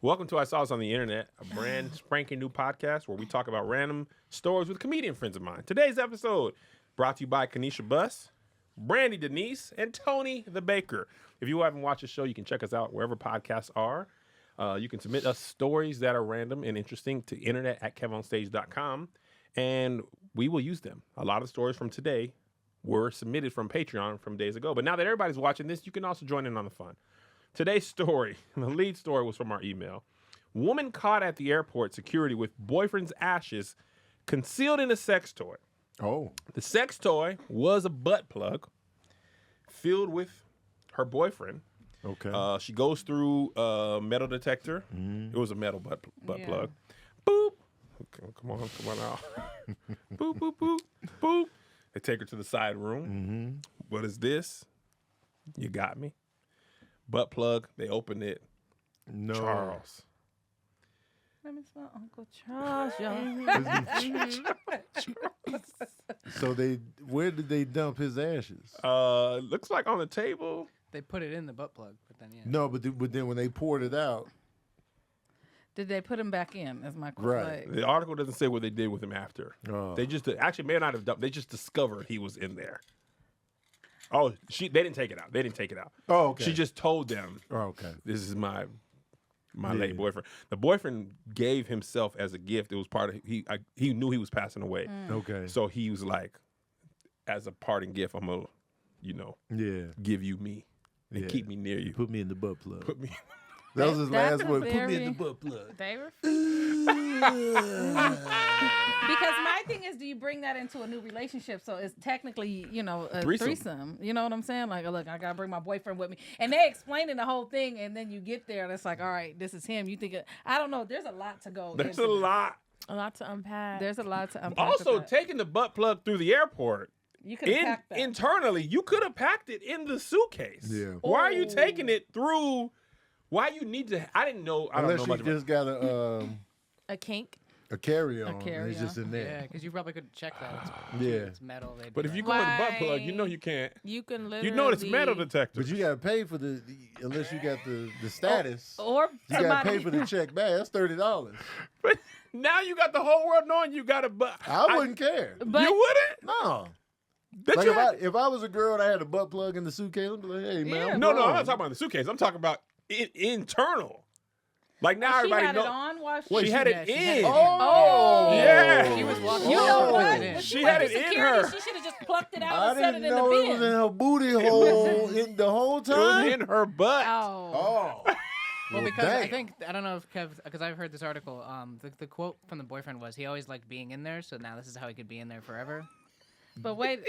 Welcome to I Saw This on the Internet, a brand spanking new podcast where we talk about random stories with comedian friends of mine. Today's episode brought to you by Kanisha Buss, Brandy Denise, and Tony the Baker. If you haven't watched the show, you can check us out wherever podcasts are. You can submit us stories that are random and interesting to internet@kevonstage.com, and we will use them. A lot of stories from today were submitted from Patreon from days ago. But now that everybody's watching this, you can also join in on the fun. Today's story, the lead story was from our email. Woman caught at the airport security with boyfriend's ashes concealed in a sex toy. Oh. The sex toy was a butt plug filled with her boyfriend. Okay. She goes through a metal detector. It was a metal butt plug. Boop. Okay, come on out. Boop, boop, boop, boop. They take her to the side room. What is this? You got me. Butt plug. They open it. No. Charles. Let me smell Uncle Charles, y'all. So where did they dump his ashes? Looks like on the table. They put it in the butt plug, but then yeah. No, but then when they poured it out, Did they put him back in? That's my question. Right. Like, The article doesn't say what they did with him after. Oh. They just actually may not have dumped. They just discovered he was in there. Oh, they didn't take it out. They didn't take it out. Oh, okay. She just told them, oh, okay. "This is my Yeah. late boyfriend." The boyfriend gave himself as a gift. It was part of he knew he was passing away, Okay. so he was like, as a parting gift, I'm gonna, Yeah. give you me and Yeah. keep me near you. Put me in the butt plug. Put me. That was his That's last a word. Put me in very- the butt plug. they were. Because my thing is, do you bring that into a new relationship? So it's technically, a threesome. You know what I'm saying? Like, look, I gotta bring my boyfriend with me, and they explaining the whole thing, and then you get there, and it's like, all right, this is him. You think I don't know. There's a lot to go. There's into a this. lot. A lot to unpack. There's a lot to unpack. Also, with that. taking the butt plug through the airport. You could pack that. Internally, you could have packed it in the suitcase. Yeah. Why are you Oh. taking it through? Why you need to? I didn't know. I don't Unless know you much about. just got a kink. a carry-on. It's carry-on. just in Yeah, there. because you probably could check that. Yeah. It's metal. They'd But be if you like, go in the butt plug, you know you can't. You can literally. You know it's metal detector. But you got to pay for unless you got the status. Or You got to somebody. pay for the check back. That's $30. But now you got the whole world knowing you got a butt. I wouldn't care. But You wouldn't? No. That Like you had- if I was a girl and I had a butt plug in the suitcase, I'd be like, hey, man. Yeah. I'm no, grown. I'm not talking about the suitcase. I'm talking about internal. Like now she everybody had knows. it on while Wait, She had it she had in. it in. Oh. Yeah. She was walking. You know Oh. what? It in. She had it in Security, her. She should have just plucked it out I and set it didn't in know the it was in bin. her booty hole in the whole It was time. in her butt. Oh. Oh. Well, because dang. I think I don't know if because I've heard this article. The quote from the boyfriend was he always liked being in there, so now this is how he could be in there forever. But wait,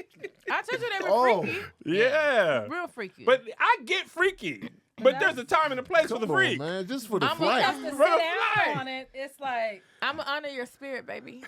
I told you they were Oh. freaky. Yeah. Real freaky. But I get freaky. But there's a time and a place for the Come freak. on, man. Just for the I'm flight. just to sit Bro, down fly. on it, it's like, I'm gonna honor your spirit, baby.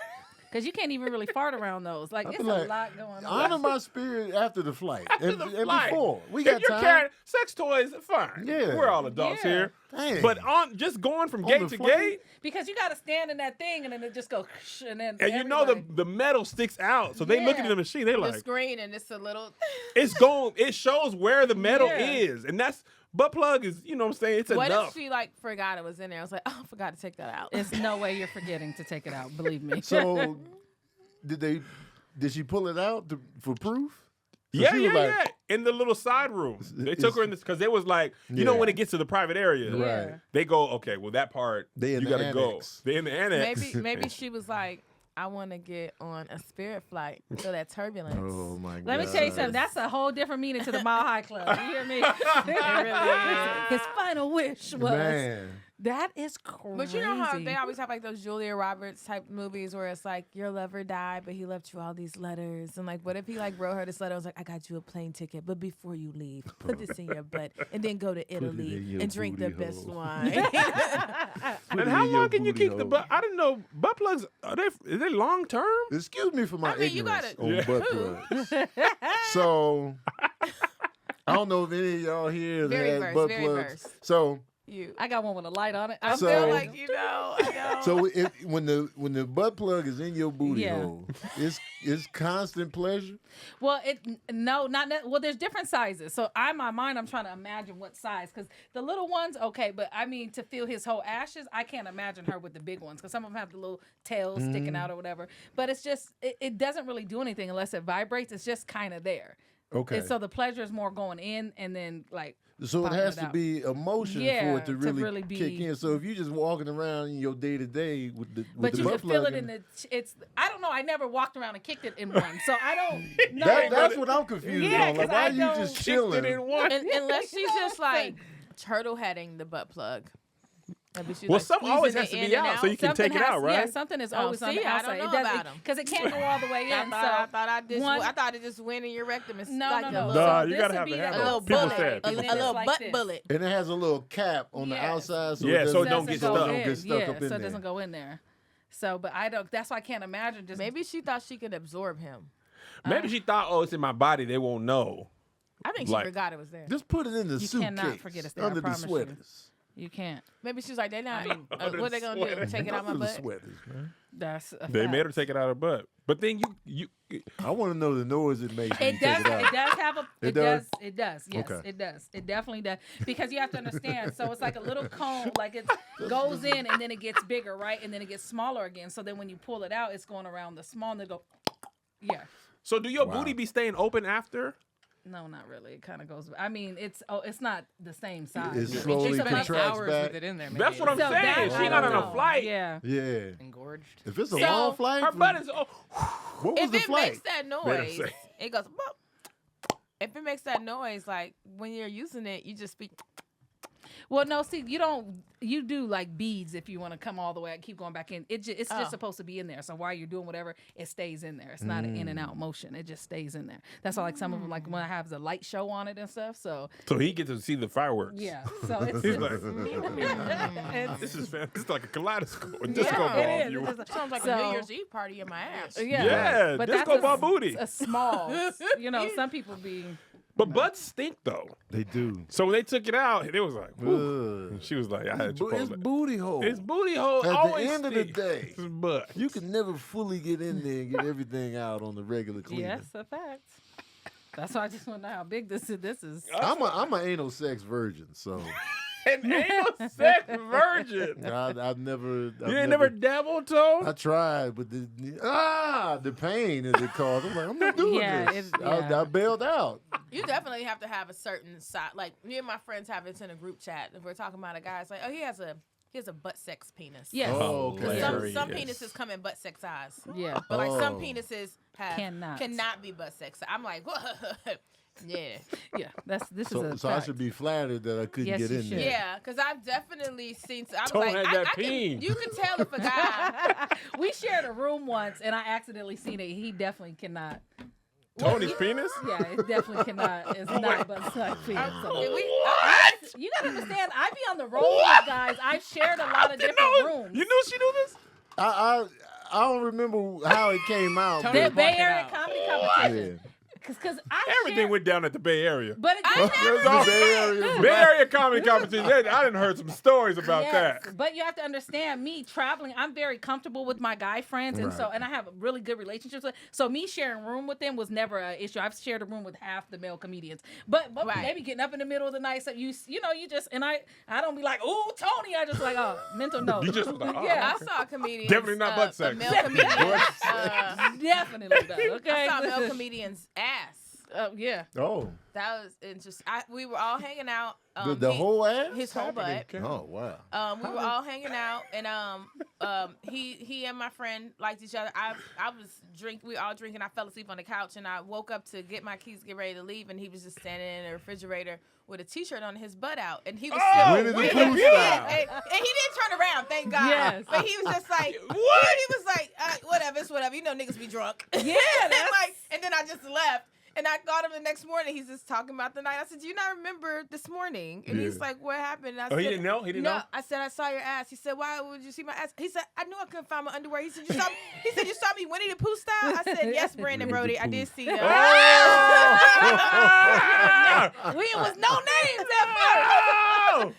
because you can't even really fart around those. Like, I it's feel a like, lot going on. Honor my spirit after the flight. After and, the and flight. before. We If got you're time. carrying sex toys, fine. Yeah. We're all adults Yeah. here. Dang. But on just going from On gate the to flight? gate, Because you got to stand in that thing and then it just goes, and then. and you know everybody- the metal sticks out. So they look at Yeah. the machine, they The like, screen and it's a little. it's going, it shows where the metal Yeah. is. And that's, butt plug is, you know what I'm saying? It's What enough. if she forgot it was in there? I was like, oh, I forgot to take that out. It's no way you're forgetting to take it out, believe me. So, did she pull it out for proof? So Yeah, she yeah, was like, yeah. In the little side room. They took her in this, because it was like, you know Yeah. when it gets to the private area, Right. they go, okay, well, that part, They in you the got to go. annex. They in the annex. Maybe she was like, I want to get on a spirit flight, feel that turbulence. Oh, my God. Let me tell you something. That's a whole different meaning to the Mile High Club. You hear me? His final wish was. Man. That is crazy. But you know how they always have those Julia Roberts type movies where it's like your lover died, but he left you all these letters, and what if he wrote her this letter? I was like, I got you a plane ticket, but before you leave, put this in your butt and then go to in Italy your and drink the booty best hole. wine. Put And it how in your long can you booty keep the hole. butt? I didn't know butt plugs. Is they long term? Excuse me for my I mean, you ignorance gotta- on Yeah. butt plugs. So, I don't know if any of y'all here has Very had versed, butt very plugs. versed. So, You. I got one with a light on it. I So- feel like you know. I know. So when the butt plug is in your booty Yeah. hole, it's constant pleasure. Well, well, there's different sizes. So in my mind, I'm trying to imagine what size, because the little ones, okay, but I mean, to feel his whole ashes, I can't imagine her with the big ones, because some of them have the little tails sticking out or whatever. But it's just, it doesn't really do anything unless it vibrates. It's just kind of there. Okay. And so the pleasure is more going in and then like. So it popping has it to out. be emotion Yeah, for it to to really, really be- kick in. So if you're just walking around in your day to day with the But you butt can feel plug it in the. It's. I don't know. I never walked around and kicked it in one, so I don't know. that's what I'm confused Yeah, on. Like, 'cause why I are you don't just Kicked chilling? it in one. Unless she's You know just what I'm like turtle heading the butt plug. Maybe she's Well, like some always squeezing has to it be in and out, so you can Something take it has- out, right? Yeah, something is always on see, the I outside. don't know about 'em. Because it can't go all the way in. I thought one- it just went in your rectum. It's No, like no, a no. little, Nah, So you this gotta would have be to that have a it. little People bullet, said, a people then said. little it's like butt this. bullet. And it has a little cap on the Yes. outside, so Yeah, it so it doesn't, don't get so it stuck. don't get stuck yeah, up in so it there. doesn't go in there. So, but I don't. That's why I can't imagine just. Maybe she thought she could absorb him. Maybe she thought, oh, it's in my body. They won't know. I think she Like- forgot it was there. Just put it in the You suitcase cannot forget it's there, I under the promise you. sweaters. You can't. Maybe she was like, they not. Under what they the gonna do? sweater. Take it out my Under the butt? sweaters, man. That's. A They fact. made her take it out of her butt. But then you I want to know the noise it makes when It you does. take it It out. does have a. It It does? does. It does. Yes, Okay. it does. It definitely does. Because you have to understand. So it's like a little cone. Like it goes in and then it gets bigger, right? And then it gets smaller again. So then when you pull it out, it's going around the small and they go. Yeah. So do your Wow. booty be staying open after? No, not really. It kind of goes. I mean, it's not the same size. It It's slowly just Takes up about- contracts hours back. with it in there. That's what I'm So saying. that, She I not don't on a know. flight. Yeah. Yeah. Engorged. If it's a So, long flight, Her butt is. Oh, what was If the it flight? makes that Better noise, say. it goes. Bop. If it makes that noise, like when you're using it, you just speak. Well, no, see, you don't. You do like beads if you want to come all the way. Keep going back in. It's Oh. just supposed to be in there. So while you're doing whatever, it stays in there. It's not an in and out motion. It just stays in there. That's why like some of them, like when I have the light show on it and stuff. So so he gets to see the fireworks. yeah. So it's. He's just- like, it's- this is fan. This is like a kaleidoscope. A disco yeah, ball. it is. You- It's Sounds like a so- New Year's Eve party in my ass. Yeah, but disco that's ball booty. A small. You know, some people be. But butts stink though. They do. So when they took it out, it was like, whew. Ugh. And she was like, I had It's Chipotle. booty hole. It's booty hole. At the always end of the stink. day. It's butt. You can never fully get in there and get everything out on the regular cleaner. Yes, a fact. That's why I just want to know how big this is. This is. I'm an anal sex virgin, so An anal sex virgin. I've never. You ain't never dabbled, Toe? I tried, but the pain that it caused. I'm like, I'm not doing Yeah, this. yeah. I bailed out. You definitely have to have a certain size. Like me and my friends have it in a group chat. If we're talking about a guy, it's like, oh, he has a butt sex penis. Yes. Oh, Because okay. some Hilarious. penises come in butt sex size. Yeah. But like some Oh. penises Cannot. cannot be butt sex. I'm like, what? Yeah. Yeah. This is So, a so I fact. should be flattered that I couldn't Yes, get you in should. there. Yeah, because I've definitely seen. I was Don't like, have that I peen. you can tell if a guy. We shared a room once, and I accidentally seen it. He definitely cannot. Tony's penis? Yeah, it definitely cannot. It's not but like penis. So. You gotta understand. I be on the road with guys. I've shared a lot of different rooms. You knew she knew this? I don't remember how it came out. Tony The but- Bay Bark it Area out. Comedy yeah. Competition. Because I Everything shared, went down at the Bay Area. But again, The Bay Area. Bay Area comedy competition. I done heard some stories about that. But you have to understand, me traveling, I'm very comfortable with my guy friends, and so Right. and I have really good relationships with. So me sharing room with them was never an issue. I've shared a room with half the male comedians, but Right. they be getting up in the middle of the night. So you know you just and I don't be like, oh Tony, I just like mental note. You just was like, oh, yeah, I saw a comedian. Definitely not butt sex. A male comedian. definitely though. Okay, I saw a male comedian's ass. yeah. Oh, That was interesting. We were all hanging out. the he- whole ass? his whole butt. Oh, wow. We were all hanging out, and he and my friend liked each other. I was we all drinking. I fell asleep on the couch, and I woke up to get my keys, get ready to leave, and he was just standing in the refrigerator with a T-shirt on, his butt out, and he was still. Winnie the Winnie Pooh the style. And he didn't turn around, thank God. Yes. But he was just like, What? He was like, whatever, it's whatever. You know, niggas be drunk. Yeah, and, that's- like, and then I just left. And I got him the next morning. He's just talking about the night. I said, "Do you not remember this morning?" And he's Yeah. like, "What happened?" And I Oh, he said, didn't know? He didn't no. know? I said, "I saw your ass." He said, "Why would you see my ass?" He said, "I knew I couldn't find my underwear." He said, "You saw me?" He said, "You saw me Winnie the Pooh style?" I said, "Yes, Brandon Brody. I did see that." Oh! We was no names at first. No!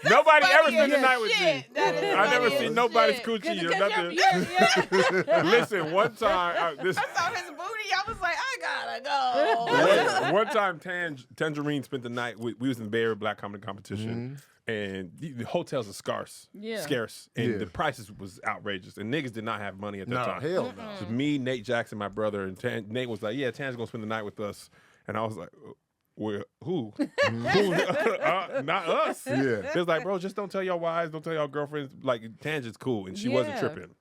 Nobody ever spent the as night with shit. me. That is I never funny as seen nobody's shit. coochie or Because nothing. Listen, one time, I saw his booty. I was like, I gotta go. one time Tangerine spent the night. We was in the Bay Area Black Comedy Competition, and the hotels are scarce, and the prices was outrageous, and niggas did not have money at that No, time. hell no. So me, Nate Jackson, my brother, and Nate was like, "Yeah, Tan's gonna spend the night with us," and I was like, "Well, who? Who? Not us." Yeah. It was like, bro, just don't tell your wives, don't tell your girlfriends. Like, Tangent's cool, and she wasn't Yeah. tripping.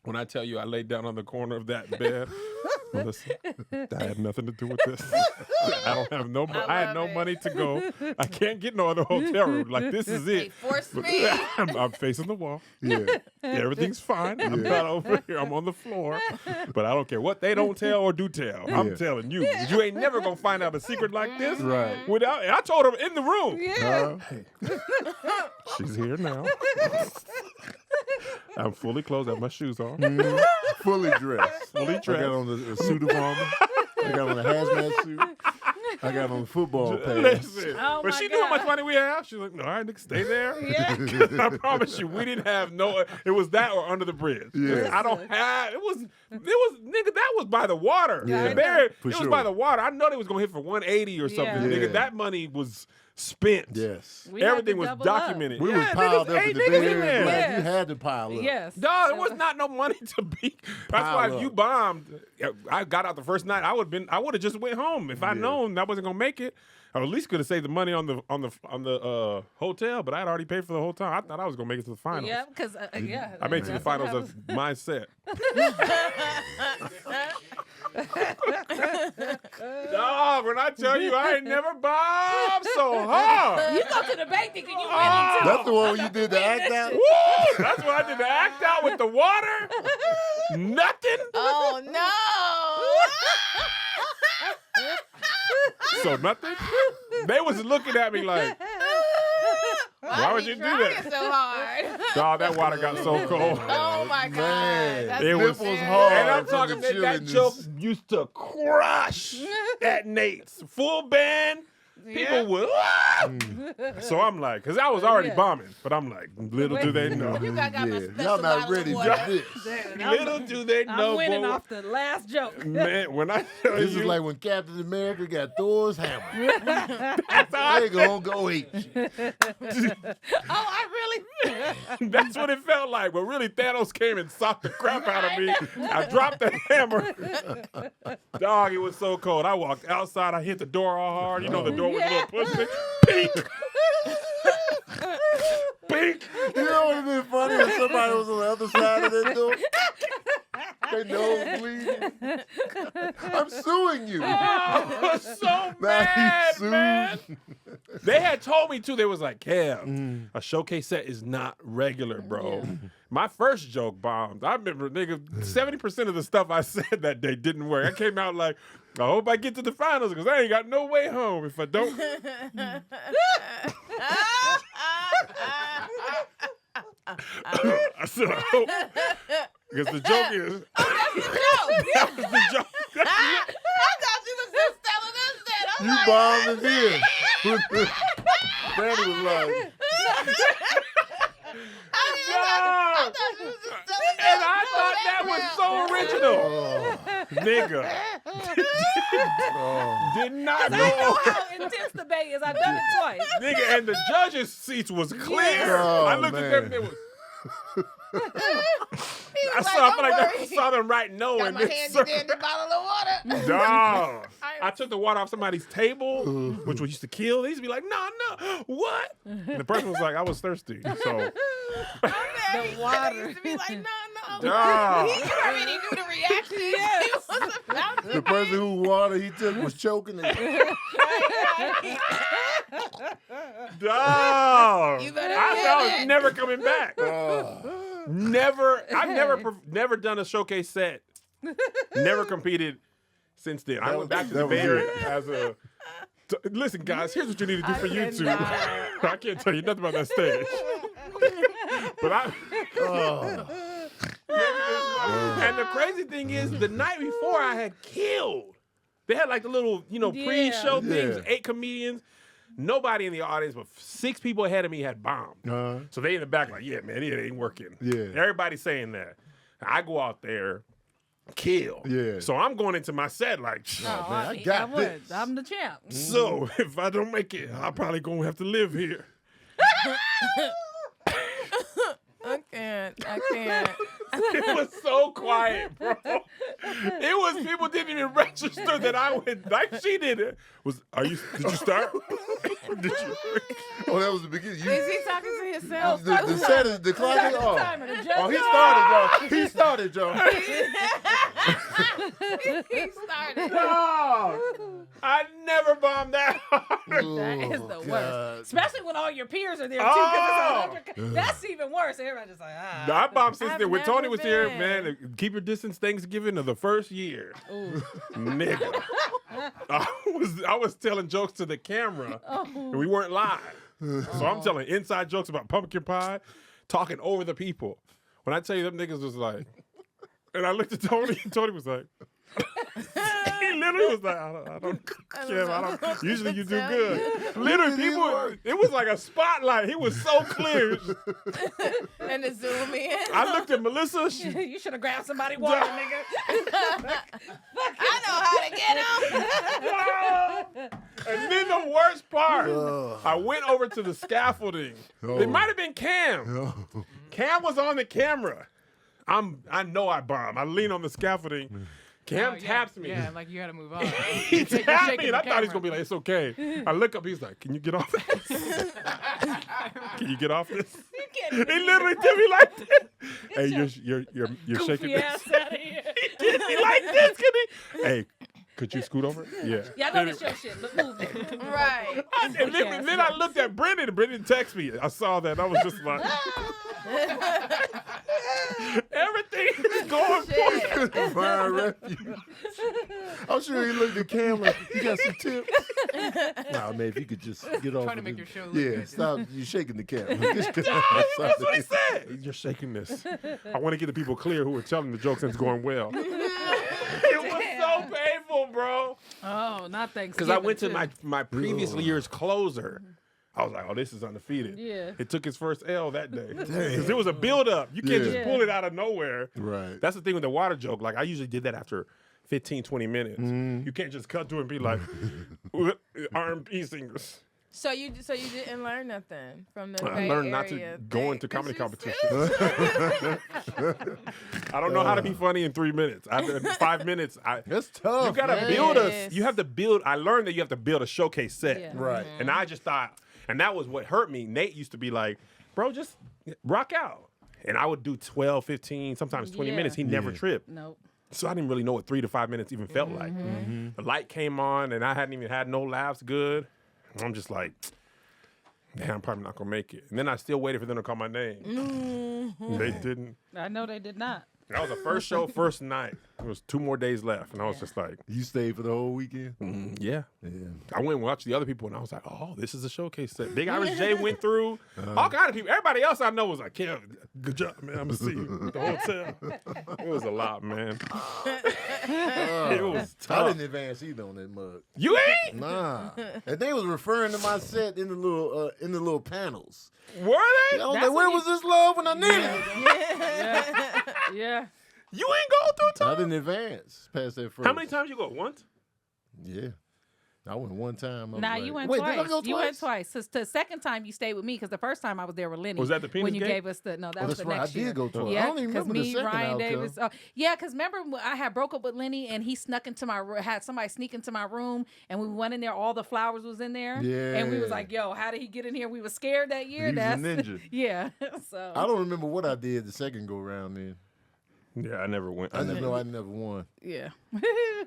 When I tell you I laid down on the corner of that bed, listen, that had nothing to do with this. I don't have no money. I had no money to go. I can't get no other hotel room. Like, this is They it. forced me. I'm facing the wall. Yeah. Everything's fine. I'm not over here. I'm on the floor. But I don't care what they don't tell or do tell. I'm telling you. You ain't never going to find out a secret like this. Right. Without. And I told her in the room. Yeah. She's here now. I'm fully clothed. I have my shoes on. Fully dressed. Fully I got dressed. on a suit of armor. I got on a hazmat suit. I got on football pants. Listen, Oh but my she knew how much God. money we have. She was like, "No, all right, nigga, stay there." Yeah. I promise you, we didn't have no. It was that or under the bridge. Yeah. I don't have. It was nigga. That was by the water. Yeah, The Barry, for it sure. was by the water. I know they was gonna hit for 180 or something. Yeah. Nigga, Yeah. that money was spent. Yes. We had to Everything was double up. documented. We yeah, was piled niggas, up eight in the niggas bed. in there. Like, Yes. you had to pile up. Yes. Dog, it was not no money to be. That's Pile why if up. you bombed, I got out the first night. I would have just went home if I'd known I wasn't gonna make it. Or at least could have saved the money on the hotel. But I'd already paid for the whole time. I thought I was gonna make it to the finals. Yeah, because yeah. I made it to the that's finals what of Mindset. Dog, when I tell you I ain't never bombed so hard. You go to the bank thinking you winning Oh. too. That's the one where you did the act out? Woo! That's what I did to act out with the water. Nothing. Oh no! So nothing. They was looking at me like, why would you do that? So hard. Dog, that water got so cold. Oh my god! Man, That's It was nipples bad. hard. And I'm from talking the that joke chilliness. used to crush at Nate's full band. People would. So I'm like, because I was already bombing, but I'm like, little do they know. You got my Yeah, special y'all not bottle ready of for water. this. Little do they I'm know, winning boy. off the last joke. Man, when I tell This you, is like when Captain America got Thor's hammer. that's how They gonna go eat you. Oh, I really. That's what it felt like. But really, Thanos came and socked the crap out of me. I dropped the hammer. Dog, it was so cold. I walked outside. I hit the door all hard. You know the door with a little pussy. Pink. Pink. You know what would have been funny if somebody was on the other side of that door? They nose bleeding. I'm suing you. I was so Now mad, he's sued. man. They had told me too. They was like, Cam, a showcase set is not regular, bro. My first joke bombed. I remember, nigga, 70% of the stuff I said that day didn't work. I came out like, I hope I get to the finals because I ain't got no way home if I don't. I said, I hope. Because the joke is. That was the joke. I thought you was just telling us that. I'm You like, bombed it in. Brandon was like, Dog. you was just telling And us. I thought that was so original. oh, Nigga. oh. Did not I know know. how intense the bay is. I've done it twice. Nigga, and the judges' seats was clear. Oh, I looked at them, man. they was. He I was saw, I feel don't like I worry. saw them right no Got in my this hand circle. in the bottle of water. Dog. I took the water off somebody's table, which was used to kill. They used to be like, no, what? And the person was like, I was thirsty. So, The water. Used to be like, no. Dog. He already knew the reaction. He was about to The person whose water he took was choking him. Dog. You better I get thought I was it. never coming back. Oh. Never. I've never done a showcase set. Never competed since then. I went back to the that was Bay Area it. as a. Listen, guys. Here's what you need to do for YouTube. cannot. I can't tell you nothing about that stage. But I. Oh. And the crazy thing is, the night before I had killed. They had like the little, pre-show Yeah. things, 8 comedians. Nobody in the audience, but 6 people ahead of me had bombed. Uh-huh. So they in the back like, yeah, man, it ain't working. Yeah. Everybody's saying that. I go out there, kill. Yeah. So I'm going into my set like, Oh, man, I mean, got would. this. I'm the champ. so if I don't make it, I'm probably going to have to live here. I can't. It was so quiet, bro. It was people didn't even register that I went like she did it. Did you start? Did you? Oh, that was the beginning. Is he talking to himself? The set is the clock is off. timer, the judge- Oh, he started, Joe. He started, Joe. He started. No, I never bombed that hard. That is the Oh, worst. God. Especially when all your peers are there too. Oh. 'Cause it's 100. That's even worse. Everybody's just like, No, I bombed since I've then. When Tony never was here, been. man, keep your distance Thanksgiving of the first year. ooh. Nigga. I was telling jokes to the camera, and we weren't live. So I'm telling inside jokes about pumpkin pie, talking over the people. When I tell you them niggas was like, and I looked at Tony, and Tony was like, he literally was like, I don't care. Usually you do good. Literally, people, it was like a spotlight. He was so clear. And the zoom in. I looked at Melissa. You should have grabbed somebody water, nigga. I know how to get him. And then the worst part, Ugh. I went over to the scaffolding. Oh. It might have been Cam. Cam was on the camera. I know I bombed. I lean on the scaffolding. Cam Oh, yeah. taps me. Yeah, like you gotta move on. He You're tapped shaking me, and the I thought he was camera. gonna be like, "It's okay." I look up, he's like, "Can you get off this? Can you get off this?" He literally did me like that. Hey, you're shaking Goofy this. ass out of here. Did me like this? Could he? Hey, could you scoot over? Yeah. Yeah, I know this your shit, but move it. Right. And then I looked at Brendan, and Brendan texted me. I saw that. I was just like, everything is going for Couldn't find refuge. I'm sure he looked at the camera. You got some tips? Nah, man, if you could just get off. Trying to of make this- your show look Yeah, good. stop. You're shaking the camera. That's what he said. You're shaking this. I want to get the people clear who are telling the jokes and it's going well. It was so painful, bro. Oh, not Thanksgiving. Because I went to too. my previous year's closer. I was like, oh, this is undefeated. Yeah. It took his first L that day. Because it was a build-up. You can't just Yeah. pull it out of nowhere. Right. That's the thing with the water joke. Like, I usually did that after 15, 20 minutes. You can't just cut to it and be like, R&B singers. So you didn't learn nothing from the I Bay learned not to Area go thing? into comedy 'Cause you competitions. I don't know how to be funny in 3 minutes. In 5 minutes, That's tough. you gotta man. build Yes. You have to build. I learned that you have to build a showcase set. Yeah. Right. And I just thought, and that was what hurt me. Nate used to be like, bro, just rock out. And I would do 12, 15, sometimes 20 Yeah. minutes. He never Yeah. tripped. Nope. So I didn't really know what 3 to 5 minutes even felt like. The light came on and I hadn't even had no laughs good. I'm just like, damn, I'm probably not gonna make it. And then I still waited for them to call my name. They didn't. I know they did not. That was the first show, first night. There was 2 more days left. And I was just like, You stayed for the whole weekend? yeah. Yeah. I went and watched the other people, and I was like, "Oh, this is a showcase set." Big Irish Jay went through all kind of people. Everybody else I know was like, "Kev, good job, man. I'm gonna see you at the hotel." It was a lot, man. It was I tough. didn't advance either on that mug. You ain't? Nah. And they was referring to my set in the little panels. Were they? I was That's like, where what was this love when I needed it? Yeah. You ain't go through I time. didn't advance past that first. How many times you go? Once? Yeah. I went one time. I was Nah, like, you went Wait, twice. Did I go You went twice? twice. So the second time you stayed with me because the first time I was there with Lenny. Was that the Penis when you Gate? gave us the that Oh, was that's the right. I next year. did go twice. I Yeah, don't even because remember the me, second Ryan outcome. Davis. Yeah, because remember when I had broke up with Lenny and he snuck into my had somebody sneak into my room and we went in there. All the flowers was in there. And we was Yeah. like, "Yo, how did he get in here?" We was scared that year. He was a That's ninja. yeah. So I don't remember what I did the second go round then. Yeah, I never went. I just know I never won. yeah.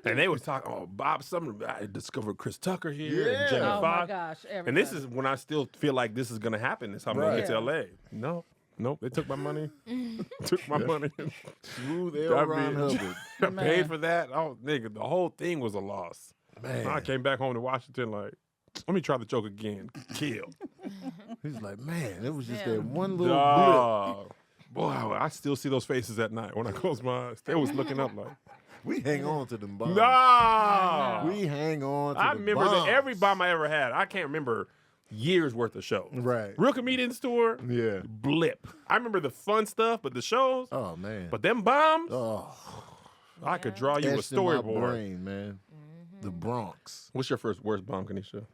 And they was talking. Oh, Bob Sumner. I discovered Chris Tucker here and Yeah. Jamie Oh my Foxx. gosh. And this is when I still feel like this is gonna happen. This time I get to Right. LA. No, nope. They took my money. Took my money. Smooth I L. Ron mean, Hubbard. I Man. paid for that. Oh, nigga, the whole thing was a loss. Man. I came back home to Washington like, let me try the joke again. Kill. He's like, man, it was just Yeah. that one little blip. Dog. Boy, I still see those faces at night when I close my eyes. They was looking up like, We hang on to them bombs. No. We hang on to I the remember bombs. every bomb I ever had. I can't remember years worth of shows. Right. Real Comedians Tour, Yeah. blip. I remember the fun stuff, but the shows, Oh, man. but them bombs, Oh, I could draw you a etched in my storyboard. brain, man. The Bronx. What's your first worst bomb, Kanisha?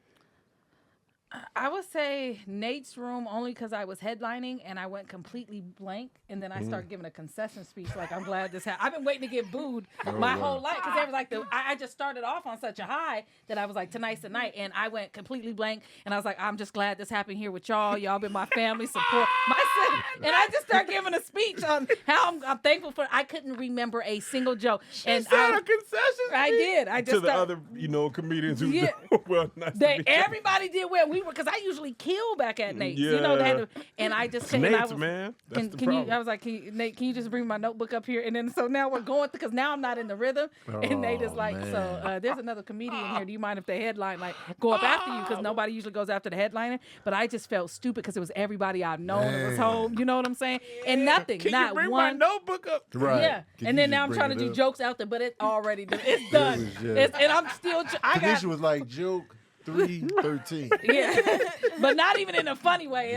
I would say Nate's room only because I was headlining and I went completely blank and then I started giving a concession speech like I'm glad this happened. I've been waiting to get booed my whole life because they was like I just started off on such a high that I was like tonight's the night and I went completely blank and I was like I'm just glad this happened here with y'all. Y'all been my family support. And I just started giving a speech on how I'm thankful for. I couldn't remember a single joke. And a concession I speech? did. I just to the started- other, comedians who Yeah. well, nice to meet you. Everybody did well. We were because I usually kill back at Nate's. You know, they had to, and I just said, Nate's, I was, man. That's Can, the can you? problem. I was like, Nate, can you just bring my notebook up here? And then so now we're going because now I'm not in the rhythm. And Nate is like, man. so there's another comedian here. Do you mind if they headline like go up after you? Because nobody usually goes after the headliner. But I just felt stupid because it was everybody I've known that was Man. home. You know what I'm saying? And nothing, Can not you bring one. my notebook up? Right. Yeah, Can and you then just now I'm bring trying to it do up? jokes out there, but it's already done. It's done. was just- And I'm still. I got Kanisha was like, joke 313. yeah, but not even in a funny way.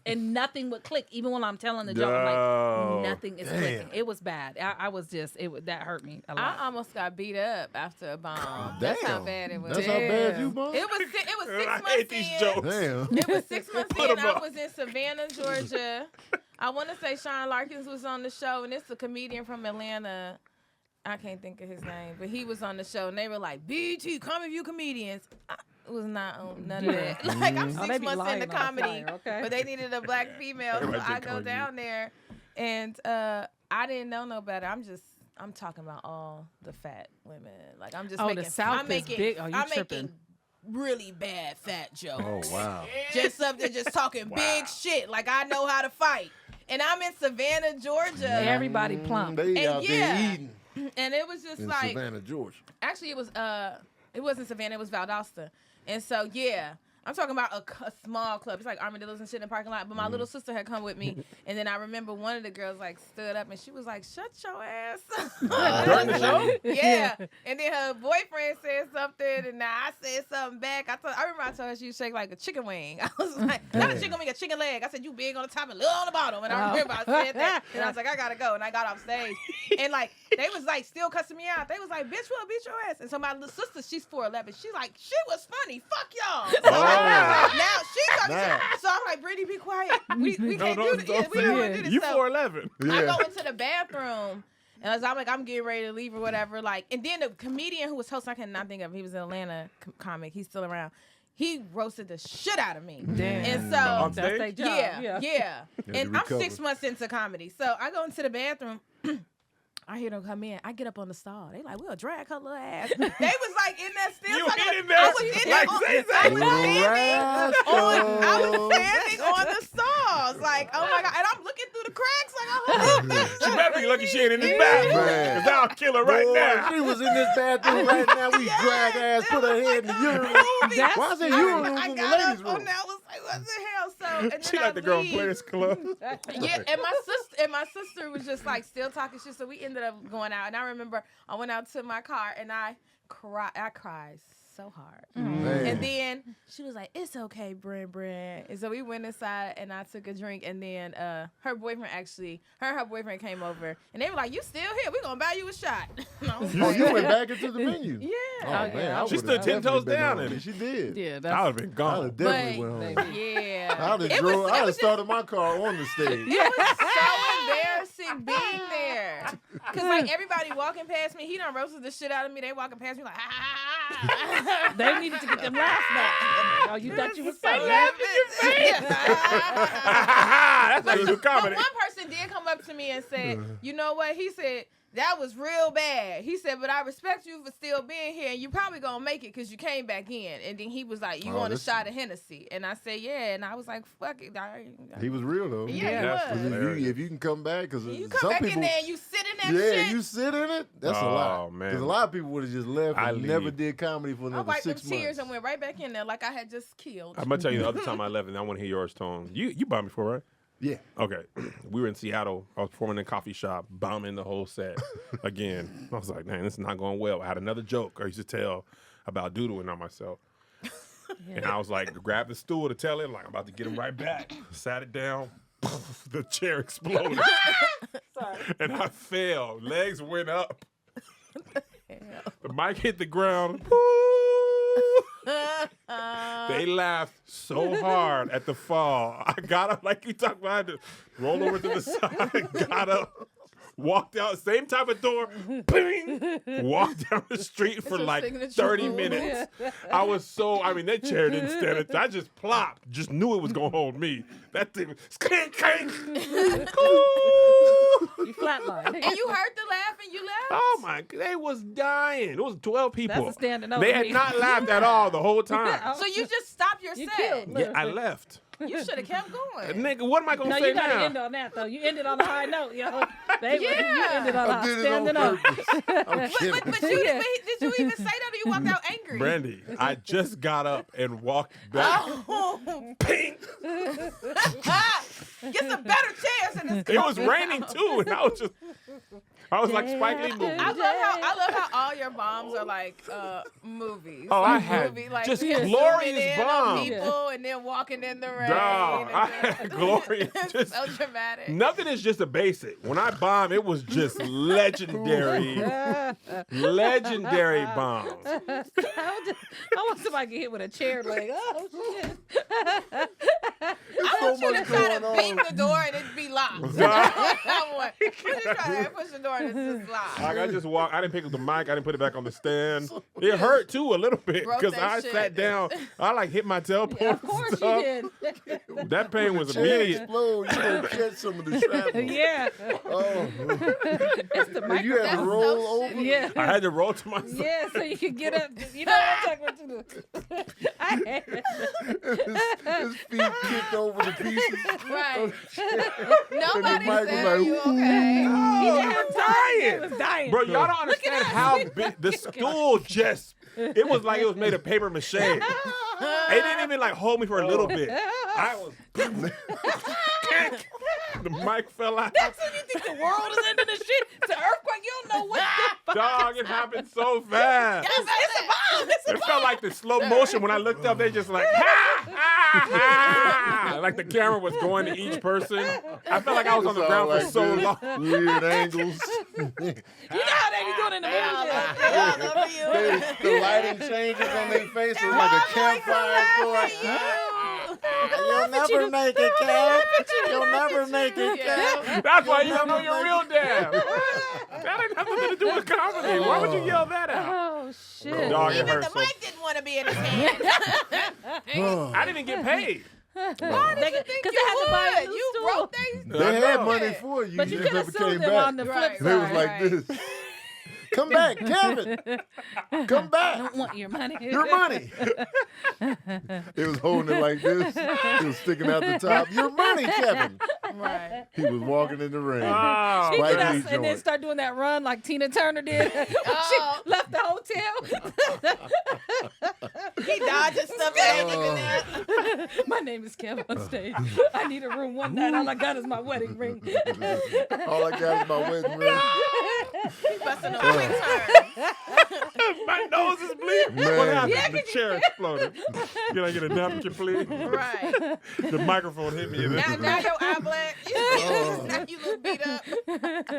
And nothing would click. Even when I'm telling the joke, I'm No. like, nothing is Damn. clicking. It was bad. I was just that hurt me a lot. I almost got beat up after a bomb. That's how Damn. bad it was. That's how bad Damn. you bomb? It was 6 I months hate these in. jokes. Damn. It was 6 months Put in. 'em I up. was in Savannah, Georgia. I want to say Sean Larkins was on the show, and it's a comedian from Atlanta. I can't think of his name, but he was on the show, and they were like, BT, Comic View Comedians. I was not on none of that. Like, I'm Oh, they 6 be months lying into on the comedy, flyer, okay. but they needed a black female, so Everybody I think go Comic View. down there, and I didn't know no better. I'm talking about all the fat women. Like, I'm just Oh, making, the South I'm is making, big. Oh, you I'm tripping. making really bad fat jokes. Oh, wow. Just something, just talking big shit. Like I know how to fight. And I'm in Savannah, Georgia. Everybody plump. They And out yeah. there eating And it was just in like, Savannah, Georgia. actually it wasn't Savannah, it was Valdosta. And so, yeah. I'm talking about a small club. It's like armadillos and shit in the parking lot. But my little sister had come with me. And then I remember one of the girls like stood up and she was like, shut your ass up. During the show? Yeah. And then her boyfriend said something, and now I said something back. I remember I told her she shake like a chicken wing. I was like, not a chicken wing, a chicken leg. I said, you big on the top and little on the bottom. And I remember I said that. And I was like, I gotta go. And I got off stage. And like, they was like still cussing me out. They was like, bitch, we'll beat your ass. And so my little sister, she's 4'11. She's like, shit was funny. Fuck y'all. So like, now she talking Nah. shit. So I'm like, Brittany, be quiet. We can't No, do this. Yeah, we don't want to do this. You So- 4'11. I Yeah. go into the bathroom, and as I'm like, I'm getting ready to leave or whatever. Like, and then the comedian who was hosting, I cannot think of. He was an Atlanta comic. He's still around. He roasted the shit out of me. Damn. And so, On That's stage? their job. yeah. to And I'm recover. 6 months into comedy, so I go into the bathroom. I hear them come in. I get up on the stall. They like, we'll drag her little ass. They was like in that still. You talking hit about- in there. I was in Like, there. say, say. I was Little I was rascal. standing on the stalls, like, oh my god, and I'm looking through the cracks, like, oh, She better be lucky she ain't in this bathroom. Man. Because I'll kill her right Boy, now. she was in this bathroom right now. We drag ass, put her head in the urinal. That's- Why is it I urinal got in the up ladies' on room? that, was like, what the hell? So, and then She I like the girl leave. Players Club. Yeah, and my sister was just like still talking shit. So we ended up going out, and I remember I went out to my car and I cried so hard. Man. And then she was like, "It's okay, Bren." And so we went inside, and I took a drink. And then her boyfriend her boyfriend came over, and they were like, "You still here? We gonna buy you a shot." And I was Oh, like, you went back into the venue. Yeah. Oh, man. yeah. I She would've stood 10 toes definitely been down home. in it. She did. Yeah, I would that's have been I gone. would definitely But- went home. Yeah. I would have It was- I it was started my car on the stage. It was so embarrassing being there. Cause like everybody walking past me, he done roasted the shit out of me. They walking past me like, ah. they needed to get them laughs back. Oh, you thought you was funny. That's how you do But comedy. one person did come up to me and said, you know what? He said, that was real bad. He said, but I respect you for still being here, and you probably gonna make it because you came back in. And then he was like, you Oh, want a this- shot of Hennessy? And I said, yeah. And I was like, fuck it. He was real though. Yeah, That's he was. hilarious. If you can come back, because You come some back people, in there and you sit in that yeah, shit. you sit in it. That's a Oh, lot. man. Because a lot of people would have just left I and never leave. did comedy for I another wiped them 6 tears months. and went right back in there like I had just killed. I'm going to tell you the other time I left, and I want to hear yours, Tone. You bought me for, right? Yeah. Okay, we were in Seattle. I was performing in a coffee shop, bombing the whole set again. I was like, man, this is not going well. I had another joke I used to tell about doodling on myself. And I was like, grab the stool to tell him, like, I'm about to get him right back. Sat it down. The chair exploded. And I fell. Legs went up. The mic hit the ground. They laughed so hard at the fall. I got up like you talked about. I had to roll over to the side, got up, walked out, same type of door, bing, walked down the street for like 30 minutes. I was that chair didn't stand it. I just plopped, just knew it was going to hold me. That thing was, clank, clank. You flatlined. And you heard the laugh and you laughed? Oh my, they was dying. It was 12 people. That's a standing They had ovation. not laughed at all the whole time. So you just stopped your You set. killed. Yeah, I left. You should have kept going. Nigga, what am I going No, to say you gotta now? end on that though. You ended on a high note, yo. You Yeah. ended on I a did it on standing up. purpose. I'm kidding. But did you even say that or you walked out angry? Brandy, I just got up and walked back. Oh. Ping! Get some better chairs in this It was raining too, and I was like Spike Lee movie. I love how all your bombs are like movies. Oh, like I had like just you're glorious zooming in on bombs. people and then walking in the rain. Dog, and I then- had glorious. It's Just, so dramatic. nothing is just a basic. When I bomb, it was just legendary bombs. I want somebody to get hit with a chair like, oh shit. I want you to try to beat the door and it be locked. I want you to try to push the door and it's just locked. Like I just walked. I didn't pick up the mic. I didn't put it back on the stand. It hurt too a little bit Broke because that I shit. sat down. I like hit my tailbone. Yeah, of course you stuff. did. That pain was Chair immediate. explode, you gonna catch some of the shrapnel. Yeah. Oh, It's the and you had to That's roll so over. shitty. Yeah. I had to roll to my side. Yeah, so you can get up. You know what I'm talking about? I had His feet kicked over the pieces. Right. And Nobody the mic was said like, you "Ooh." okay. I'm dying. He was dying. Bro, y'all don't understand how big the stool just. It was like it was made of paper mache. It didn't even like hold me for a little bit. I was. The mic fell out. That's when you think the world is ending the shit. It's an earthquake. You don't know what the fuck. Dog, it happened so fast. It's a bomb. It's a It felt like the slow motion. When I looked up, they just like, ha, ha, ha. Like the camera was going to each person. I felt like I was on the ground for so long. Weird angles. You know how they be doing in the movies. I love you. The lighting changes on their face. It's like a campfire going. You'll never make it, Kev. You'll never make it, Kev. That's why you don't know your real dad. That ain't nothing to do with comedy. Why would you yell that out? Oh shit. Dog, it Even hurt the so. mic didn't want to be in his hand. I didn't even get paid. Why did you think Because you they had to buy a would? new You stool. broke they. They had know. money for you. But you just could never have came sued them on back. the Right. flip They was side. like Right. this. Come back, Kevin. Come I back. don't want your money. Your money. It was holding it like this. It was sticking out the top. Your money, Kevin. Right. He was walking in the rain. Oh, She Spike get us Lee and then joint. start doing that run like Tina Turner did. Oh. She left the hotel. He dodging stuff that ain't even there. My name is Kevin on stage. I need a room one night. All I got is my wedding ring. All I got is my wedding ring. Busting a quick turn. my nose is bleeding. Man. What happened? The chair exploded. Can I get a napkin, please? Right. The microphone hit me. And Now your eye black. Now you look beat up.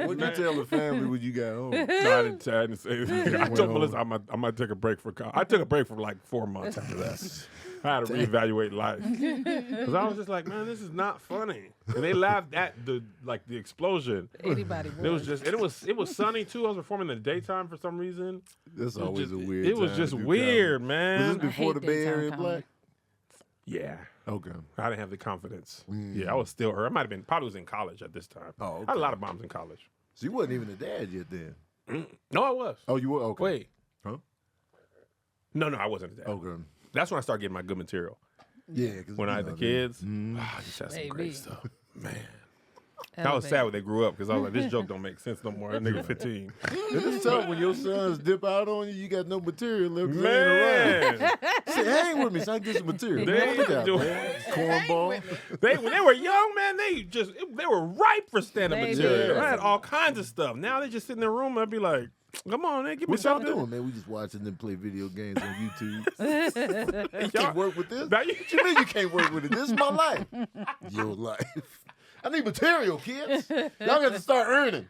What'd you tell the family when you got home? I didn't say anything. I told Well. Melissa I might take a break for college. I took a break for like 4 months after that. I had to reevaluate life because I was just like, man, this is not funny. And they laughed at the explosion. Anybody It was just, and it was sunny too. I was performing in the daytime for some reason. That's It was always just- a weird It was time just to do weird, comedy. man. Was this before the hate Bay daytime Area comedy. Black? Yeah. Okay. I didn't have the confidence. Yeah, I was still hurt. I might have been, probably was in college at this time. Oh, I had okay. a lot of bombs in college. So you wasn't even a dad yet then. No, I was. Oh, you were? Okay. Wait. Huh? No, I wasn't that. Okay. That's when I started getting my good material. Yeah. 'cause, When you I had know, the kids, Mm. I just had some Baby. great stuff. Man. I was sad when they grew up because I was like, this joke don't make sense no more. That nigga 15. And it's tough when your sons dip out on you. You got no material left. 'Cause they ain't around. Man, Say, hang with me so I can get some material. They Man, look out, do- man. Cornball. when they were young, man, they were ripe for stand-up They material. did. I had all kinds of stuff. Now they just sit in their room and I'd be like, come on, man, give me What y'all something. doing, man? We just watching them play video games on YouTube. You Y'all- can't work with this? Now you- What you mean you can't work with it? This is my life. Your life. I need material, kids. Y'all got to start earning.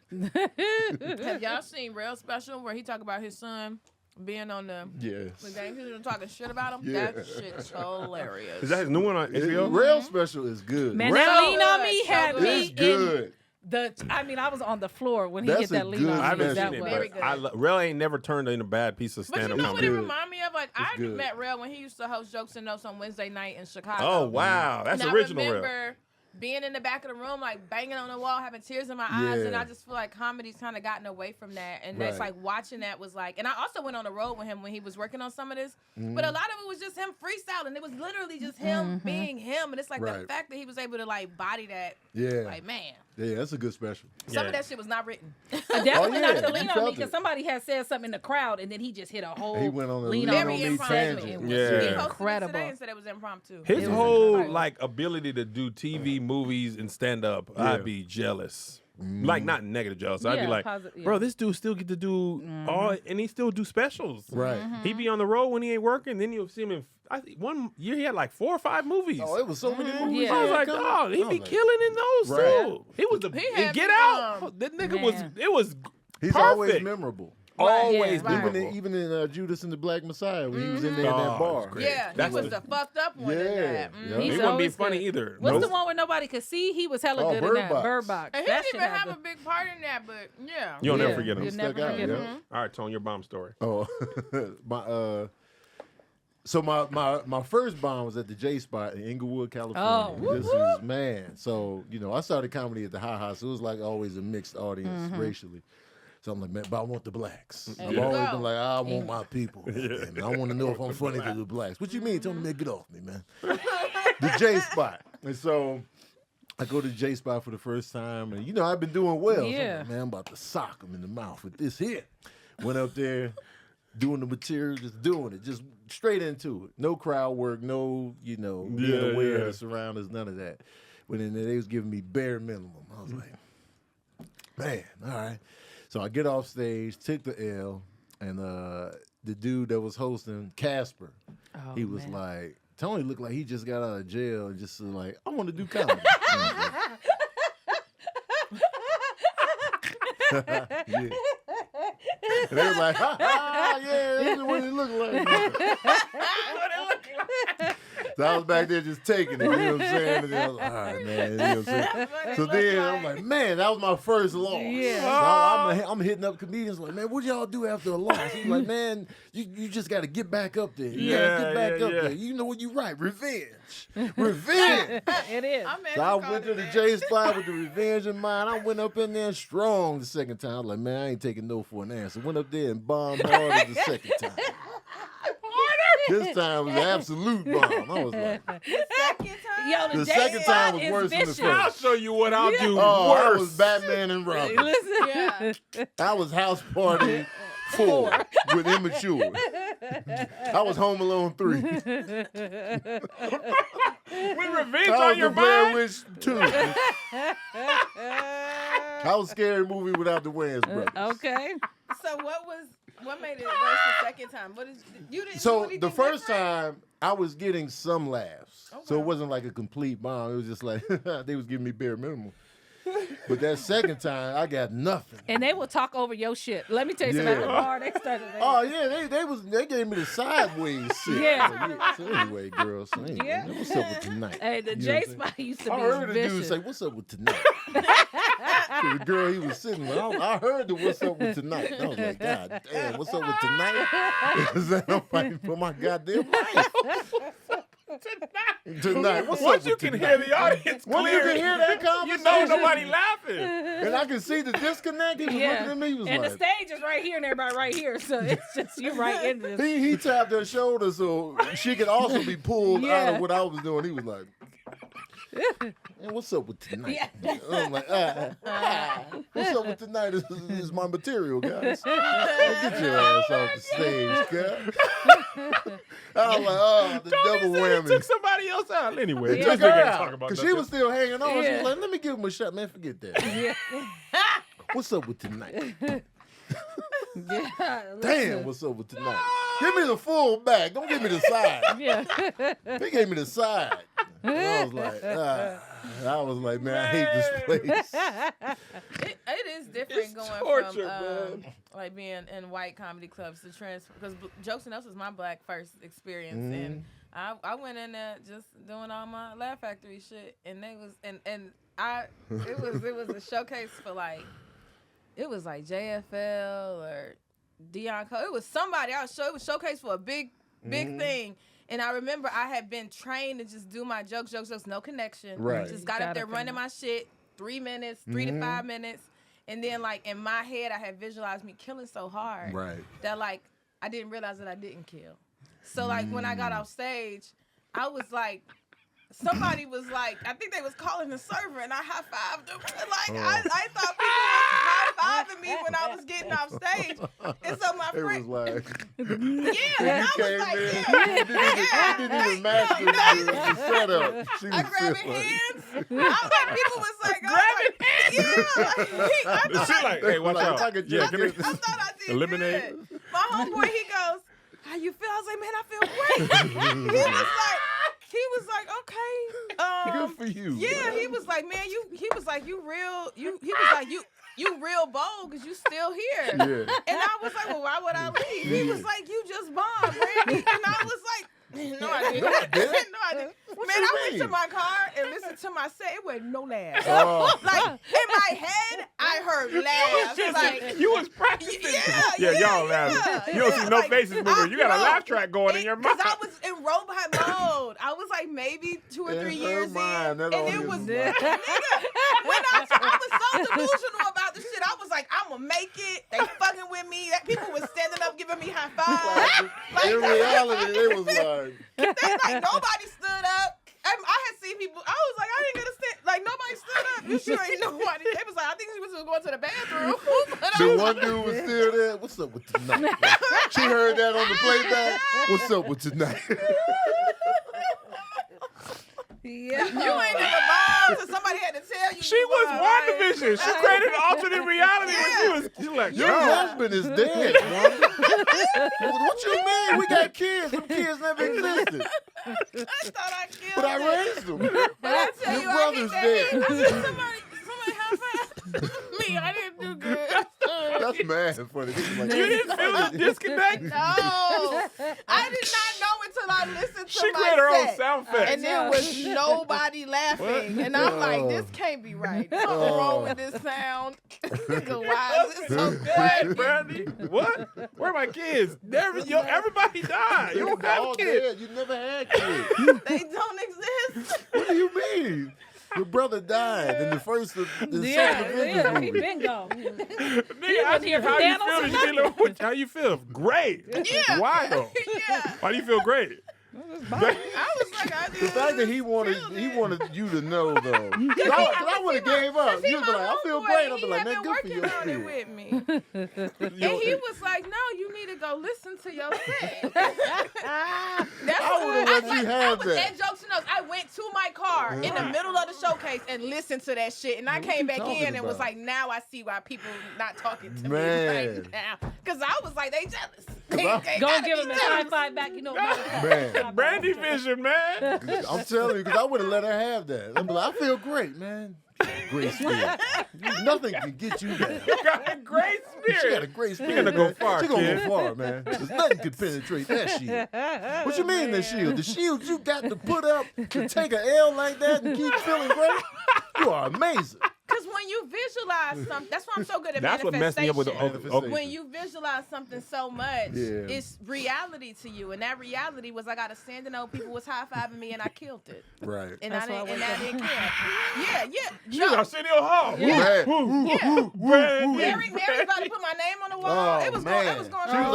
Have y'all seen Real Special where he talk about his son being on the Yes. game? He was talking shit about him. Yeah. That shit's hilarious. Is that his new one on HBO? Rail special is good. Man, Rail that lean on me So had good. me is good. in I was on the floor when he That's hit that a lean good on me. I haven't That's seen That it, was Very but good. Rel ain't never turned in a bad piece of But you stand-up know what it comedy. remind me of? Like, I good. met Rel when he used to host Jokes and Notes on Wednesday night in Chicago. Oh, wow. That's and original I Rel. remember being in the back of the room, like banging on the wall, having tears in my eyes, and Yeah. I just feel like comedy's kind of gotten away from that. And that's Right. like watching that was like, and I also went on the road with him when he was working on some of this, but a lot of it was just him freestyling. It was literally just him being him, and it's like the Right. fact that he was able to like body that. Yeah. Like, man, Yeah, that's a good special. some Yeah. of that shit was not written. Definitely Oh, yeah, not to you lean on felt me it. because somebody had said something in the crowd and then he just hit a whole He went on a lean lean on on Very me me segment. impromptu. tangent. It was Yeah. He posted it incredible. today and said it was impromptu. His It was whole incredible. like ability to do TV, movies, and stand up, Yeah. I'd be jealous. Like not negative jealous. I'd be Yeah, like, positive, bro, yeah. this dude still get to do all, and he still do specials. Right. He be on the road when he ain't working. Then you'll see him in. I think one year he had like 4 or 5 movies. Oh, it was so many movies. Yeah. I was like, coming. dog, he I be was like, killing in those Right. too. He was the He and had Get the, Out. That nigga was. Man. It was. He's perfect. always memorable. Always Yeah, right. memorable. Even in Judas and the Black Messiah when he was in there in Oh, that it bar. was great. Yeah, That's he was the- the fucked up one in Yeah. that. Yeah. He He's wouldn't be always funny good. either. What's Nope. the one where nobody could see? He was hella Oh, good Bird in that. Box. Bird Box. And he That didn't shit even had have a big part in that, but yeah. You'll never Yeah. forget him. You'll never Stuck out, forget yeah. him. All right, Tone, your bomb story. Oh, my first bomb was at the J Spot in Inglewood, California. Oh, This is man. So I started comedy at the Ha, so it was like always a mixed audience racially. So I'm like, man, but I want the blacks. I've you always go. been like, I want my people. Man. I want to know if I'm funny to the blacks. What you mean? Tell me, man, get off me, man. The J Spot, and so. I go to the J Spot for the first time, and I've been doing well. So I'm Yeah. like, man, I'm about to sock him in the mouth with this here. Went up there, doing the material, just doing it, just straight into it. No crowd work, no, being aware of the surroundings, none of that. Went in there, they was giving me bare minimum. I was like, man, all right. So I get off stage, took the L, and the dude that was hosting, Casper, Oh, he was man. like, Tony looked like he just got out of jail and just like, I want to do comedy. Yeah. And they was like, ha, ha, yeah, that's what it looked like. So I was back there just taking it, you know what I'm saying? And then I was like, all right, man, you know what I'm saying? So then I'm like, man, that was my first loss. Yeah. So I'm hitting up comedians like, man, what y'all do after a loss? He's like, man, you just got to get back up there. You got to get back up there. You know what you write, revenge. Revenge. It is. So I went to the J Spot with the revenge in mind. I went up in there strong the second time. I was like, man, I ain't taking no for an answer. Went up there and bombed harder the second time. This time was an absolute bomb. I was like, Second time. Yo, The J second Spot time was is worse than the vicious. first. I'll show you what I'll do oh, I worse. was Batman and Robin. Listen. Yeah. I was House Party 4 with Immature. I was Home Alone 3. With revenge I on was your the Blair mind. Witch 2. I was Scary Movie without the Wayans brothers. Okay. So what made it worse the second time? What is you didn't do So anything the first different? time, I was getting some laughs. So Okay. it wasn't like a complete bomb. It was just like, they was giving me bare minimum. But that second time, I got nothing. And they will talk over your shit. Let me tell you something. At the Yeah. bar, they started. Oh yeah, they gave me the sideways shit. Yeah. So anyway, girls, so anyway, Yeah. what's up with tonight? Hey, the You know J what I'm saying? Spot used to I be heard the dude vicious. say, "What's up with tonight?" To the girl he was sitting with. I heard the "What's up with tonight?" And I was like, "God damn, what's up with tonight?" Because I'm fighting for my goddamn life. Tonight, what's Once up you with can tonight? hear the audience Once you clearly, can hear that you conversation, know nobody laughing. and I can see the disconnect. He was looking at me. He was And like, the stage is right here and everybody right here. So it's just you right in this. He tapped her shoulder so she could also be pulled out Yeah. of what I was doing. He was like, And what's up with tonight? I'm like, what's up with tonight is my material, guys. Get your ass off the stage, guys. I was like, oh, the Tony double said whammy. he took somebody else out. Anyway, He this took her nigga ain't out talking about because that. she was still hanging on. She Yeah. was like, let me give him a shot, man. Forget that. Yeah. What's up with tonight? Yeah. Damn, what's up with tonight? Give me the full back. Don't give me the side. Yeah. They gave me the side. And I was like, man, I hate this place. It is different It's going torture, from man. like being in white comedy clubs to transfer because Jokes and Else was my black first experience and I went in there just doing all my Laugh Factory shit and they was it was a showcase for like it was like JFL or Dion Cole. It was somebody it was showcase for a big thing. And I remember I had been trained to just do my jokes, no connection. Right. Just got up there running my shit, 3 minutes, 3 to 5 minutes. And then, like, in my head, I had visualized me killing so hard Right. that, like, I didn't realize that I didn't kill. So, like, when I got off stage, I was like, somebody was like, I think they was calling the server, and I high-fived them. Like, I thought people was high-fiving me when I was getting off stage. And so my It friend... was like, Yeah, and I came was like, in, yeah. you didn't even master the setup. She was I grabbing still like, hands. I was like, people was like, I She like, hey, watch Like, out. if I could Yeah, just give me get- thought I did Eliminate. good. My homeboy, he goes, how you feel? I was like, man, I feel great. he was like, okay. good for you. Yeah, he was like, man, you real bold because you still here. Yeah. And I was like, well, why would I leave? He was like, you just bombed, Randy. And I was like, no, I didn't. No, I didn't. No, I didn't. What Man, you I went to mean? my car and listened to my set. It wasn't no laughs. Oh. Like, in my head, I heard laughs. Like, You was practicing. yeah, y'all laughing. You don't see no like, faces moving. You got a laugh track going in your mind. Because I was in robot mode. I was like maybe 2 or 3 In her years mind, in. that And it audience was, mind. nigga, when I was so delusional about the shit, I was like, I'm going to make it. They fucking with me. People was standing up giving me high fives. In reality, it was like, They like nobody stood up. I had seen people. I was like, I didn't understand. Like nobody stood up. You sure ain't nobody? They was like, I think she was going to the bathroom. But I the was one like, dude was still there. What's up with tonight? She heard that on the playback. What's up with tonight? Yeah. you ain't even bomb, so somebody had to tell you. She you was bombed, right? WandaVision. She created an alternate reality when she was like, Your yo. husband is dead, Wanda. What you mean? We got kids. Them kids never existed. I thought I killed But I it. raised them. But I tell Your you, I brother's hit dead. that. I said, somebody high five me. I didn't do good. That's mad funny. This is like, You didn't feel the disconnect? No, I did not know until I listened to She my created her own set. sound effects. And there was nobody laughing. And I'm like, this can't be right. Something wrong with this sound. Why is it so What, good? Brandy? What? Where are my kids? Everybody died. You don't have all kids. dead. You never had kids. They don't exist. What do you mean? Your brother died in the first of the second Yeah, Avengers he movie. been gone. Nigga, ask here you for how you Thanos feel. or You dealing with how you feel? Great. Yeah. Why though? Yeah. Why do you feel great? I was like, I The fact that he wanted you to know though. 'Cause I would have gave up. You'd be like, I feel great. I'd be like, man, good for your on it kid. with me. And he was like, no, you need to go listen to your set. That's I would've let you have I was that. at Jokes and Notes. I went to my car in the middle of the showcase and listened to that shit. And I What came you back talking in and was about? like, now I see why people not talking to Man. me right now. Because I was like, they jealous. They Go gotta give be him a jealous. high five back. You know, Man. Brandy vision, man. I'm telling you, because I would have let her have that. I'd be like, I feel great, man. Great spirit. Nothing can get you down. You got a great She got a spirit. great spirit. gonna go man. far, She gonna kid. go far, man. There's nothing can penetrate that shield. What you mean the shield? The shield you got to put up to take an L like that and keep feeling great? You are amazing. Because when you visualize something, that's why I'm so good at That's what messed me up with the Manifestation. When you visualize something so much, Yeah. it's reality to you. And that reality was I got a standing old people was high-fiving me and I killed it. Right. And That's I why I didn't care. Yeah. She's Arsenio Hall. Yeah. Everybody put my name on the wall. Oh, it was man. going. It was going. She was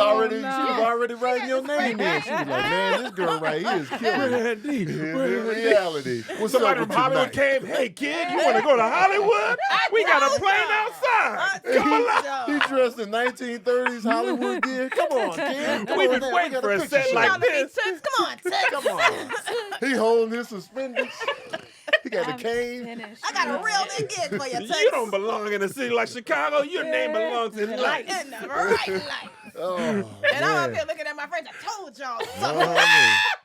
already writing your name in. She was like, man, this girl right here is killing it. In reality. What's Somebody up from with Hollywood tonight? came, hey kid, you want to go to Hollywood? We got a plane outside. Come along. He dressed in 1930s Hollywood gear. Come on, kid. Come We've on been now. waiting We got for a picture set shoot. like this. Come on, Tux. Come on. He holding his suspenders. He got the cane. I got a real nigga for you, Tux. You don't belong in a city like Chicago. Your name belongs in life. In the right life. Oh, And I'm up man. here looking at my friends. I told y'all Oh, something. man.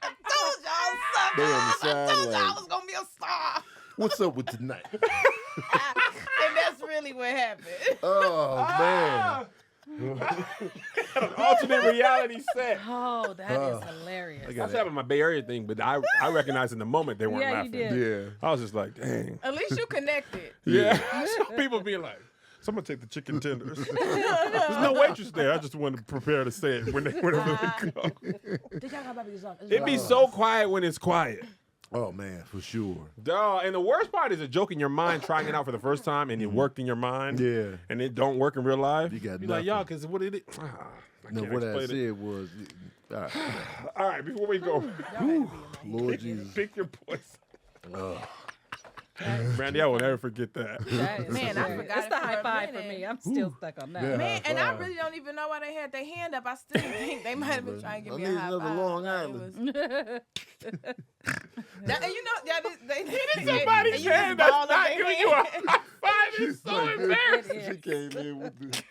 I told y'all something. They on the I told y'all I sideline. was gonna be a star. What's up with tonight? And that's really what happened. Oh, man. An alternate reality set. Oh, that is hilarious. I got That's it. happened in my Bay Area thing, but I recognized in the moment they weren't Yeah, you laughing. did. Yeah. I was just like, dang. At least you connected. Yeah. Some people be like, someone take the chicken tenders. There's no waitress there. I just wanted to prepare to say it whenever they go. It'd be so quiet when it's quiet. Oh, man, for sure. Duh. And the worst part is a joke in your mind, trying it out for the first time, and it worked in your mind. Yeah. And it don't work in real life. You got You're like, nothing. y'all, because what it is. I No, can't what I explain it. said was, all right, All right, before we go, Lord Jesus. pick your poison. Brandy, I will never forget that. That is Man, I hilarious. forgot It's it the for high a five for minute. me. I'm still stuck on that. Yeah. Man, and I High five. really don't even know why they had their hand up. I still think they might have been trying to give I me a need high another five. Long Like, it Island. was- and you know, they did Somebody's and you hand just that's ball up not their giving you a hand. high five is so embarrassing. She came in with the.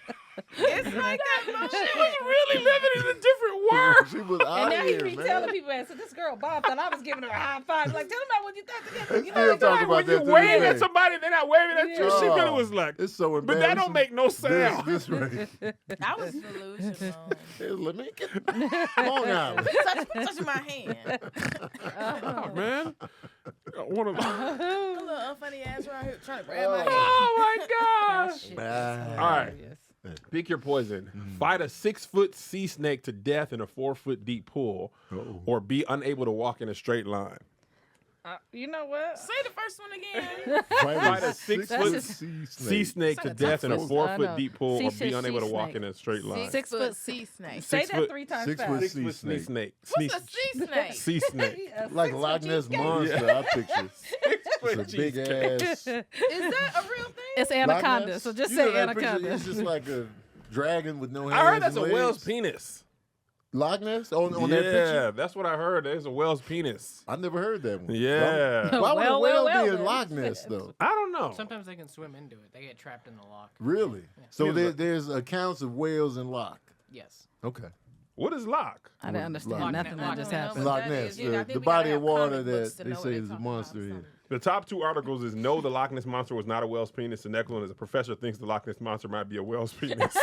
It's like that She motion. was really living in a different world. She was And out now he here, be man. telling people, so this girl Bob thought I was giving her a high five. Like, tell them about what you thought. They You still know, talk Like, about when that you to this wave at day. somebody, they're not waving at you. She really was like, It's so but embarrassing. that don't make no sound. This right. I was delusional. Let me get Long Island. touching my hand. Oh, man. One of A little unfunny ass right here trying to grab my hand. Oh, my gosh. shit is Ah. All right. hilarious. Pick your poison. Fight a 6-foot sea snake to death in a 4-foot deep pool, or be unable to walk in a straight line. You know what? Say the first one again. Fight a 6-foot That's sea snake to death in a Texas. 4-foot I know. deep pool, or Sea be unable to walk snake. in a straight line. 6 foot sea snake. Say 6 that foot- 3 times 6 fast. foot 6 sea foot sea snake. snake. What's a sea snake? Sea snake. A Like 6 Loch foot Ness cheesecake. monster, I picture. 6 foot It's a big cheesecake. ass. Is that a real thing? It's Loch anaconda, Ness. so just You say know that picture? anaconda. It's just like a dragon with no hands. I heard that's a and whale's legs. penis. Loch Ness on that Yeah, picture. that's what I heard. There's a whale's penis. I never heard that one. Yeah. Why would a Well, whale well, be in then. Loch Ness though? I don't know. Sometimes they can swim into it. They get trapped in the lock. Really? So Yeah. there's accounts of whales in Loch. Yes. Okay. What is lock? I didn't understand Loch nothing that just happened. Loch Ness, the body of water that they say is a monster here. The top 2 articles is no, the Loch Ness Monster was not a whale's penis. The next one is a professor thinks the Loch Ness Monster might be a whale's penis. This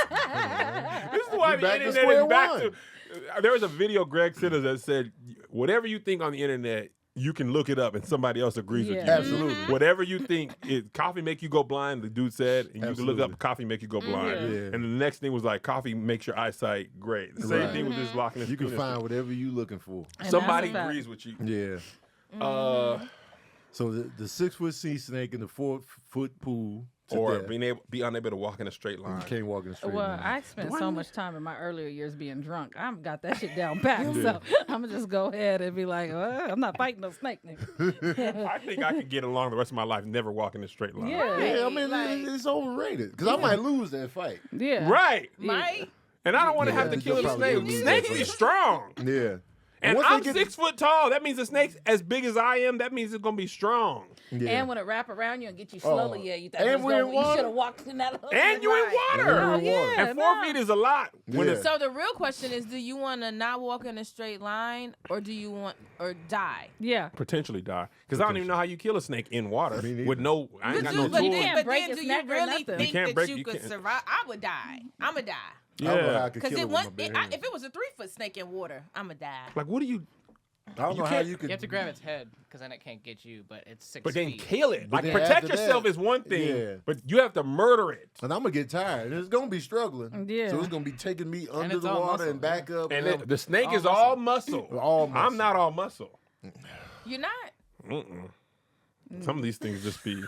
is why We the back to internet square is back one. to. There was a video Greg sent us that said, whatever you think on the internet, you can look it up and somebody else agrees with you. Yeah. Absolutely. Whatever you think, coffee make you go blind, the dude said, and you can Absolutely. look up coffee make you go blind. Yeah. And the next thing was like, coffee makes your eyesight great. The same Right. thing with this Loch Ness You can penis find thing. whatever you looking for. And Somebody that's a fact. agrees with you. Yeah. So the 6 foot sea snake in the 4-foot pool. to Or death. be unable to walk in a straight line. You can't walk in a straight Well, line. I spent so much time in my earlier years being drunk. I've got that shit down pat. So I'm gonna just go ahead and be like, I'm not fighting no snake, nigga. I think I could get along the rest of my life never walking a straight line. Yeah, Yeah, I mean, it's overrated. Because I might lose that fight. yeah. Right. Might. And I don't want to Yeah, have to you'll kill a probably snake. lose Snakes that be fight. strong. Yeah. And once they I'm get- 6 foot tall. That means the snake's as big as I am. That means it's going to be strong. Yeah. And when it wrap around you and get you slowly, Oh. yeah, you thought And it was we're in going, you water. should have walked in that. And you in water. And you're in water. And 4 feet is a lot. When Yeah. it's, So the real question is, do you want to not walk in a straight line, or do you want or die? Yeah. potentially die. Because I don't even know how you kill a snake in water Me neither. with no, I ain't got no but tools. then- but break then his do you neck or really nothing. think You can't that break- you you could can't- survive? I would die. I'ma die. I don't know how I Yeah. could Because kill it it with once my bare hands. if it was a 3-foot snake in water, I'ma die. Like, what do you, I don't know how you could. You have to grab its head because then it can't get you, but it's 6 But then feet. kill it. But Like then protect after yourself that, is one thing, yeah. but you have to murder it. And I'm gonna get tired. It's gonna be struggling. Yeah. So it's gonna be taking me under it's the all water muscle, and back up. And and the snake all is all muscle. All muscle. I'm not all muscle. You're not. Mm-mm. Some of these things just be.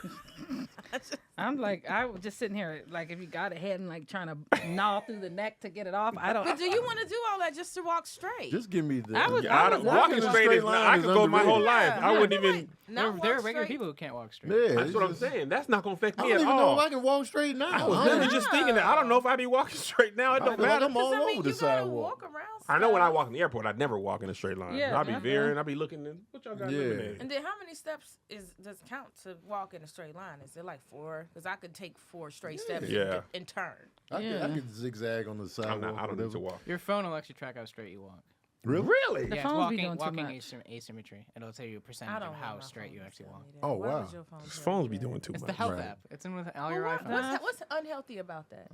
I'm like, I was just sitting here, like, if you got a head and like trying to gnaw through the neck to get it off, I don't. But do you want to do all that just to walk straight? Just give me the. I was- I don't, I walking was- straight is straight not. line I is could go my whole underrated. life. I wouldn't even. Not There are walk regular straight. people who can't walk straight. Yeah, That's it's what I'm just- saying. That's not gonna affect I me don't at even know all. if I can walk straight now. I was I literally don't- just thinking that. I don't know if I'd be walking straight now. It I don't feel like matter. I'm all I mean, over the you gotta sidewalk. walk around. I know when I stuff. walk in the airport, I'd never walk in a straight line. Yeah, I'd be definitely. veering. I'd be looking. What y'all got Yeah. eliminated? And then how many steps does count to walk in a straight line? Is it like 4? Because I could take 4 straight steps Yeah. and turn. I Yeah. could zigzag on the sidewalk. I don't need to whatever. walk. Your phone will actually track how straight you walk. Really? The yeah, phones be it's doing too walking much. asymmetry. It'll tell you a I percentage don't of want how my straight phone you to actually tell walk. me that. Oh, Why wow. would your phone tell Phones me be that? doing too It's the much. health Right. app. It's in with all your iPhones. What's unhealthy about that?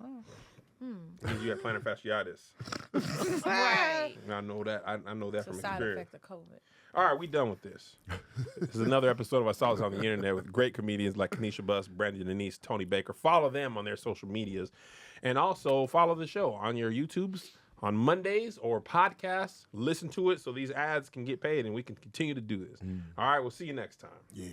You got plantar fasciitis. Right. I know that. I know that It's a from side experience. effect of COVID. All right, we done with this. This is another episode of I Saw This on the Internet with great comedians like Kanisha Buss, Brandy Denise, Tony Baker. Follow them on their social medias. And also follow the show on your YouTubes on Mondays or podcasts. Listen to it so these ads can get paid and we can continue to do this. All right, we'll see you next time. Yeah.